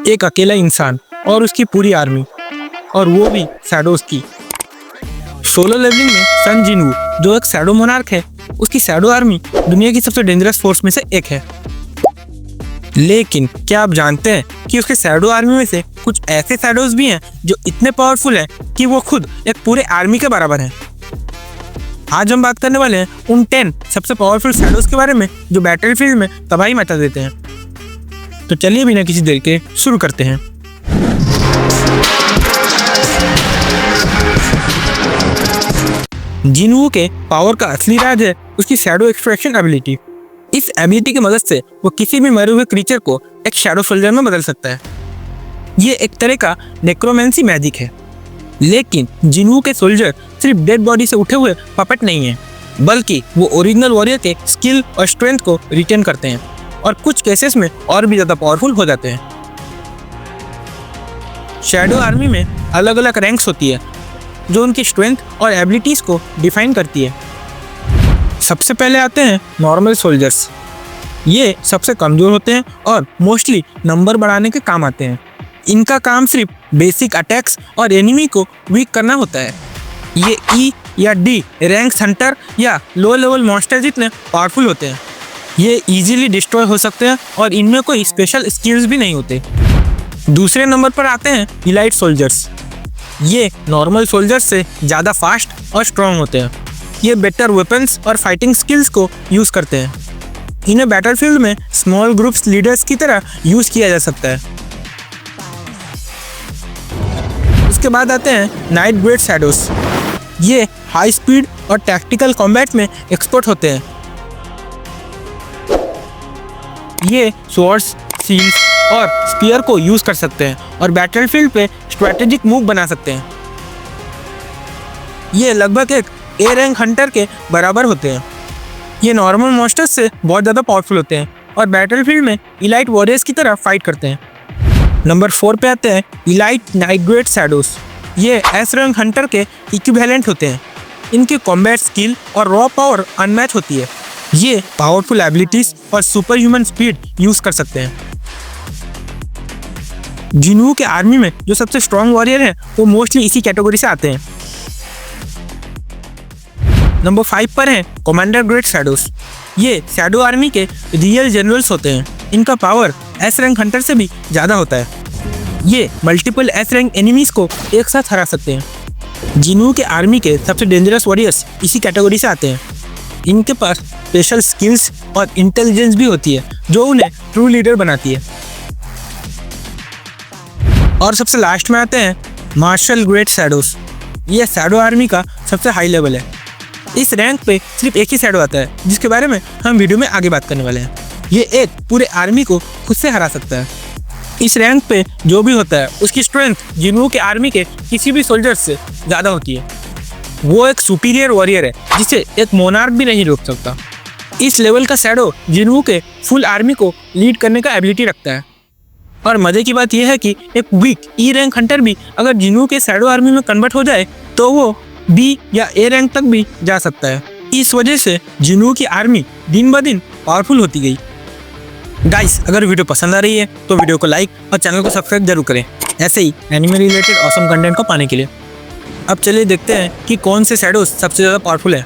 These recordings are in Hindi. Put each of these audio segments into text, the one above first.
एक अकेला इंसान और उसकी पूरी आर्मी, और वो भी शैडोज की। सोलो लेवलिंग में सन जिनवू जो एक शैडो मोनार्क है, उसकी शैडो आर्मी दुनिया की सबसे डेंजरस फोर्स में से एक है। लेकिन क्या आप जानते हैं कि उसके शैडो आर्मी में से कुछ ऐसे शैडोज भी हैं जो इतने पावरफुल हैं कि वो खुद एक पूरे आर्मी के बराबर हैं। आज हम बात करने वाले हैं उन 10 सबसे पावरफुल शैडोज के बारे में जो बैटलफील्ड में तबाही मचा देते हैं। तो चलिए बिना किसी देर के शुरू करते हैं। जिनवू के पावर का असली राज है उसकी शैडो एक्सट्रैक्शन एबिलिटी। इस एबिलिटी की मदद से वो किसी भी मरे हुए क्रीचर को एक शैडो सोल्जर में बदल सकता है। ये एक तरह का नेक्रोमेंसी मैजिक है। लेकिन जिनवू के सोल्जर सिर्फ डेड बॉडी से उठे हुए पपेट नहीं है, बल्कि वो ओरिजिनल वॉरियर के स्किल और स्ट्रेंथ को रिटेन करते हैं और कुछ केसेस में और भी ज़्यादा पावरफुल हो जाते हैं। शैडो आर्मी में अलग अलग रैंक्स होती है जो उनकी स्ट्रेंथ और एबिलिटीज़ को डिफाइन करती है। सबसे पहले आते हैं नॉर्मल सोल्जर्स। ये सबसे कमज़ोर होते हैं और मोस्टली नंबर बढ़ाने के काम आते हैं। इनका काम सिर्फ बेसिक अटैक्स और एनिमी को वीक करना होता है। ये ई या डी रैंक्स हंटर या लो लेवल मॉन्स्टर जितने पावरफुल होते हैं। ये इजीली डिस्ट्रॉय हो सकते हैं और इनमें कोई स्पेशल स्किल्स भी नहीं होते। दूसरे नंबर पर आते हैं इलाइट सोल्जर्स। ये नॉर्मल सोल्जर्स से ज़्यादा फास्ट और स्ट्रॉन्ग होते हैं। ये बेटर वेपन्स और फाइटिंग स्किल्स को यूज़ करते हैं। इन्हें बैटलफील्ड में स्मॉल ग्रुप्स लीडर्स की तरह यूज़ किया जा सकता है। उसके बाद आते हैं नाइट ग्रेड शैडोज। ये हाई स्पीड और टैक्टिकल कॉम्बैट में एक्सपर्ट होते हैं। ये स्वॉर्ड्स, शील्ड्स और स्पीयर को यूज़ कर सकते हैं और बैटलफील्ड पे स्ट्रैटेजिक मूव बना सकते हैं। ये लगभग एक ए रैंक हंटर के बराबर होते हैं। ये नॉर्मल मॉन्स्टर्स से बहुत ज़्यादा पावरफुल होते हैं और बैटलफील्ड में इलाइट वॉरियर्स की तरह फाइट करते हैं। नंबर 4 पे आते हैं इलाइट नाइट ग्रेड शैडोज। ये एस रैंक हंटर के इक्विवेलेंट होते हैं। इनकी कॉम्बैट स्किल और रॉ पावर अनमैच होती है। ये पावरफुल एबिलिटीज और सुपर ह्यूमन स्पीड यूज़ कर सकते हैं। जिनवू के आर्मी में जो सबसे स्ट्रॉन्ग वॉरियर हैं वो मोस्टली इसी कैटेगरी से आते हैं। नंबर 5 पर हैं कमांडर ग्रेड शैडोज। ये शैडो आर्मी के रियल जनरल्स होते हैं। इनका पावर एस रैंक हंटर से भी ज़्यादा होता है। ये मल्टीपल एस रैंक एनिमीज को एक साथ हरा सकते हैं। जिनवू के आर्मी के सबसे डेंजरस वॉरियर्स इसी कैटेगरी से आते हैं। इनके पास स्पेशल स्किल्स और इंटेलिजेंस भी होती है जो उन्हें ट्रू लीडर बनाती है। और सबसे लास्ट में आते हैं मार्शल ग्रेड शैडोज। ये शैडो आर्मी का सबसे हाई लेवल है। इस रैंक पे सिर्फ एक ही शैडो आता है जिसके बारे में हम वीडियो में आगे बात करने वाले हैं। ये एक पूरे आर्मी को खुद से हरा सकता है। इस रैंक पे जो भी होता है उसकी स्ट्रेंथ जिनवू के आर्मी के किसी भी सोल्जर से ज़्यादा होती है। वो एक सुपीरियर वॉरियर है जिसे एक मोनार्क भी नहीं रोक सकता। इस लेवल का शैडो जिनवू के फुल आर्मी को लीड करने का एबिलिटी रखता है। और मज़े की बात यह है कि एक वीक ई रैंक हंटर भी अगर जिनवू के शैडो आर्मी में कन्वर्ट हो जाए तो वो बी या ए रैंक तक भी जा सकता है। इस वजह से जिनवू की आर्मी दिन ब दिन पावरफुल होती गई। गाइस, अगर वीडियो पसंद आ रही है तो वीडियो को लाइक और चैनल को सब्सक्राइब जरूर करें ऐसे ही एनिमे रिलेटेड ऑसम कंटेंट को पाने के लिए। अब चलिए देखते हैं कि कौन से शैडोज सबसे ज़्यादा पावरफुल है।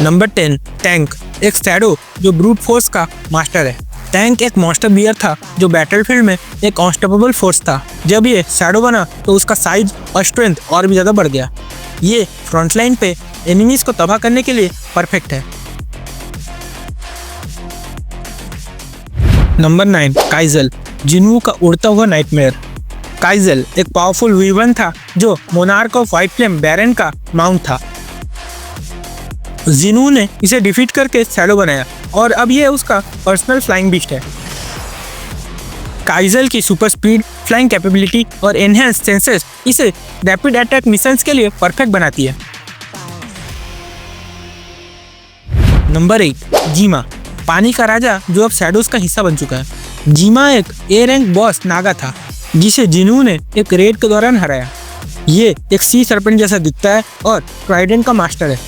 Number 10 tank. एक शैडो जो ब्रूट फोर्स का मास्टर है। टैंक एक मॉन्स्टर बियर था जो बैटलफील्ड में एक अनस्टॉपेबल फोर्स था। जब ये शैडो बना तो उसका साइज और स्ट्रेंथ और भी ज़्यादा बढ़ गया। ये फ्रंटलाइन पे एनिमीज को तबाह करने के लिए परफेक्ट है। नंबर 9 काइजल। जिनवू का उड़ता हुआ नाइटमेयर। काइजल एक पावरफुल वीवन था जो मोनार्क ऑफ व्हाइट फ्लेम बैरन का माउंट था। जिनवू ने इसे डिफीट करके शैडो बनाया और अब ये उसका पर्सनल फ्लाइंग बीस्ट है। काइजल की सुपर स्पीड, फ्लाइंग कैपेबिलिटी और एनहेंस सेंसेस इसे रैपिड अटैक मिशंस के लिए परफेक्ट बनाती है। नंबर 8 जीमा। पानी का राजा जो अब शैडोज का हिस्सा बन चुका है। जीमा एक ए रैंक बॉस नागा था जिसे जिनवू ने एक रेड के दौरान हराया। ये एक सी सर्पेंट जैसा दिखता है और ट्राइडेंट का मास्टर है।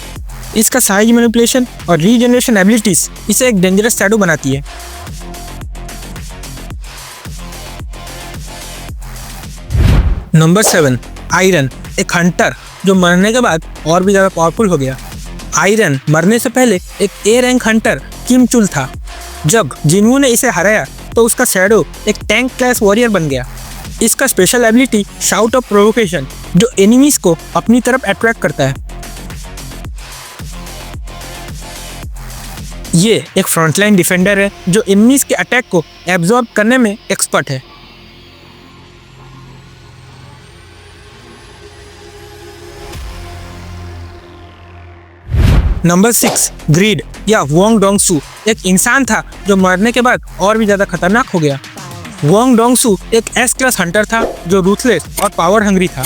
इसका साइज मैनिपुलेशन और रीजनरेशन एबिलिटीज इसे एक डेंजरस शैडो बनाती है। नंबर 7, आयरन, एक हंटर जो मरने के बाद और भी ज़्यादा पावरफुल हो गया। आयरन मरने से पहले एक ए रैंक हंटर किम चुल था। जब जिनवू ने इसे हराया तो उसका शैडो एक टैंक क्लास वॉरियर बन गया। इसका special ability shout of provocation जो एनिमीज को अपनी तरफ अट्रैक्ट करता है। ये एक फ्रंटलाइन डिफेंडर है जो एनिमीज के अटैक को एब्जॉर्ब करने में एक्सपर्ट है। नंबर 6, ग्रीड या वोंग डोंगसू, एक इंसान था जो मरने के बाद और भी ज़्यादा खतरनाक हो गया। वोंग डोंगसू एक एस क्लास हंटर था जो रूथलेस और पावर हंग्री था।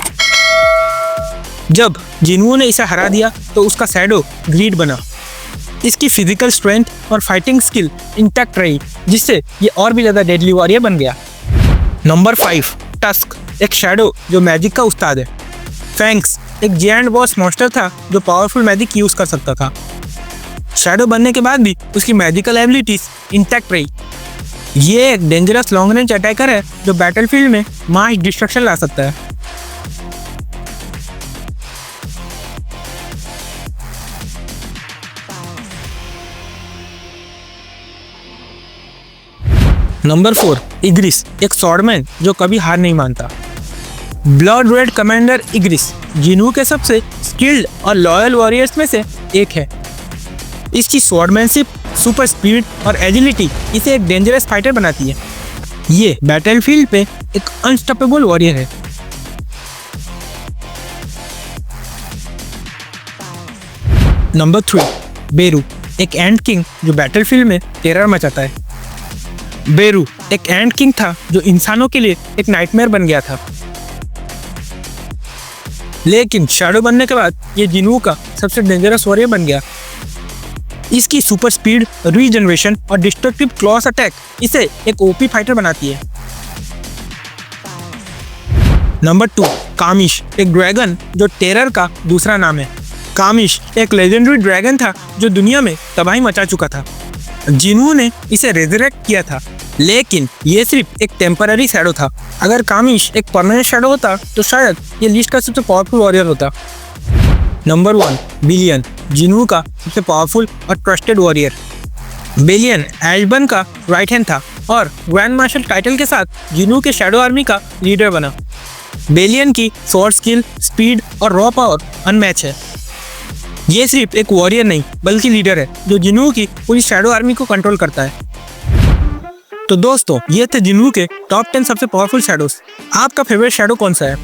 जब जिनवू ने इसे हरा दिया तो उसका शैडो ग्रीड बना। इसकी फिजिकल स्ट्रेंथ और फाइटिंग स्किल इंटैक्ट रही, जिससे ये और भी ज़्यादा डेडली वॉरियर बन गया। नंबर 5, टस्क, एक शैडो जो मैजिक का उस्ताद है। फैंक्स एक जायंट बॉस मॉन्स्टर था जो पावरफुल मैजिक यूज कर सकता था। शैडो बनने के बाद भी उसकी मैजिकल एबिलिटीज इंटैक्ट रही। ये एक डेंजरस लॉन्ग रेंज अटैकर है जो बैटलफील्ड में मास डिस्ट्रक्शन ला सकता है। नंबर 4, इग्रिस, एक स्वॉर्डमैन जो कभी हार नहीं मानता। ब्लड रेड कमांडर इग्रिस जिनवू के सबसे स्किल्ड और लॉयल वॉरियर्स में से एक है। इसकी स्वॉर्डमैनशिप, सुपर स्पीड और एजिलिटी इसे एक डेंजरस फाइटर बनाती है। ये बैटलफील्ड पे एक अनस्टॉपेबल वॉरियर है। नंबर 3, बेरू, एक एंट किंग जो बैटलफील्ड में टेरर मचाता है। बेरू एक एंट किंग था जो इंसानों के लिए एक नाइटमेयर बन गया था। लेकिन शैडो बनने के बाद ये जिनवू का सबसे डेंजरस वॉरियर बन गया। इसकी सुपर स्पीड, रीजनरेशन और डिस्ट्रक्टिव क्लॉस अटैक इसे एक ओपी फाइटर बनाती है। नंबर 2, कामिश, एक ड्रैगन जो टेरर का दूसरा नाम है। कामिश एक लेजेंडरी ड्रैगन था जो दुनिया में तबाही मचा चुका था। जिनवू ने इसे रेजरेक्ट किया था, लेकिन ये सिर्फ एक टेम्पररी शैडो था। अगर कामिश एक परमानेंट शैडो होता तो शायद ये लिस्ट का सबसे पावरफुल वॉरियर होता। नंबर 1, बिलियन, जिनवू का सबसे पावरफुल और ट्रस्टेड वॉरियर। बिलियन एशबर्न का राइट हैंड था और ग्रैंड मार्शल टाइटल के साथ जिनवू के शैडो आर्मी का लीडर बना। बिलियन की स्वॉर्ड स्किल, स्पीड और रॉ पावर अनमैच है। ये सिर्फ एक वॉरियर नहीं बल्कि लीडर है जो जिनवू की पूरी शैडो आर्मी को कंट्रोल करता है। तो दोस्तों, ये थे जिनवू के टॉप 10 सबसे पावरफुल शैडोज। आपका फेवरेट शैडो कौन सा है?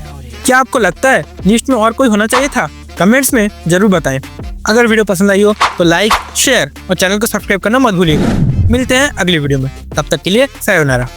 क्या आपको लगता है लिस्ट में और कोई होना चाहिए था? कमेंट्स में जरूर बताएं। अगर वीडियो पसंद आई हो तो लाइक, शेयर और चैनल को सब्सक्राइब करना मत भूलिएगा। मिलते हैं अगली वीडियो में, तब तक के लिए सायोनारा।